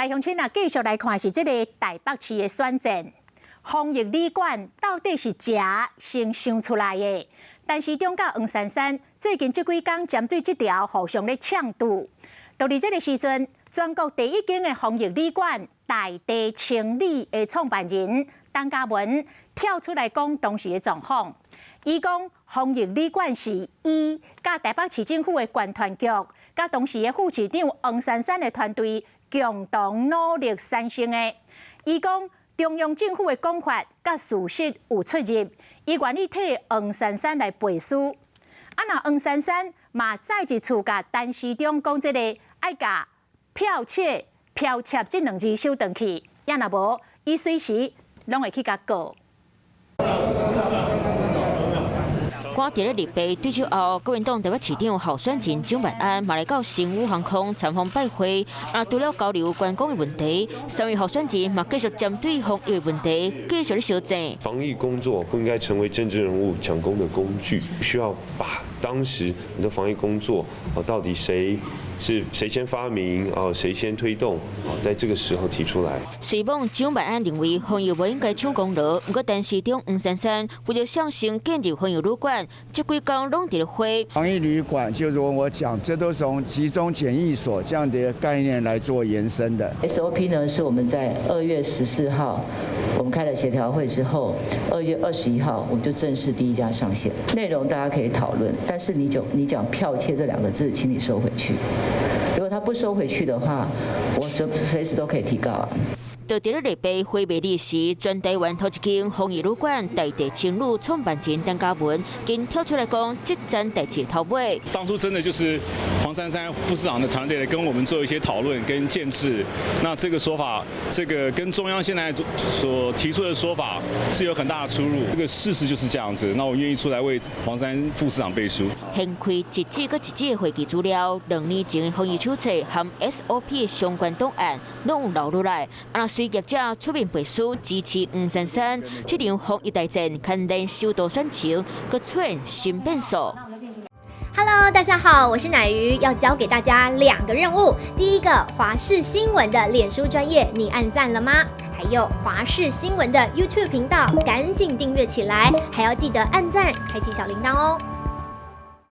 来乡亲啊，继续来看是这个台北市的选战，防疫旅馆到底是假先想出来的？但是中甲黄珊珊最近这几天针对这条互相咧呛赌，就伫这个时阵，全国第一间的防疫旅馆大地清理的创办人陈嘉文跳出来讲当时的状况。伊讲防疫旅馆是伊甲台北市政府的管团局，甲当时的副市长黄珊珊的团队共同努力产生的。伊讲中央政府的讲法甲事实有出入，伊愿意替黄珊珊来背书。若黄珊珊嘛再一次甲陈市长讲这个爱甲剽窃这两字收回去，也若无，伊随时拢会去甲告。赶伫咧立碑对手后，国民党台北市长候选人蒋万安嘛来到新武航空参访拜会，除了交流观光的问题，3位候选人嘛继续针对防疫的问题继续咧相争。防疫工作不应该成为政治人物抢攻的工具，需要把当时你的防疫工作到底谁先发明谁先推动在这个时候提出来。虽望蒋万安认为防疫不应该抢功劳，不过陈市长黄珊珊为了向新建立防疫旅馆，这几天拢伫咧会。防疫旅馆就如我讲，这都是从集中检疫所这样的概念来做延伸的。SOP 呢是我们在2月14号我们开了协调会之后，2月21号我们就正式第一家上线，内容大家可以讨论，但是你讲剽窃这2个字，请你收回去。如果他不收回去的话，我随时都可以提告啊。就伫咧立碑会袂历时，全台湾头一间防疫旅馆大地青旅创办人陈嘉文，竟跳出来讲这件代志头尾。当初真的就是黄珊珊副市长的团队来跟我们做一些讨论跟建制，那这个说法，这个跟中央现在所提出的说法是有很大的出入。这个事实就是这样子，那我愿意出来为黄珊副市长背书。掀开一纸搁一纸的会议资料，2年前的防疫手册和 SOP 的相关档案拢有留落来。随业者出面背书支持黄珊珊，这场防疫大战肯定首度选情，搁出现新变数。Hello， 大家好，我是乃瑜，要教给大家2个任务。第一个，华视新闻的脸书专页，你按赞了吗？还有华视新闻的 YouTube 频道，赶紧订阅起来，还要记得按赞，开启小铃铛哦。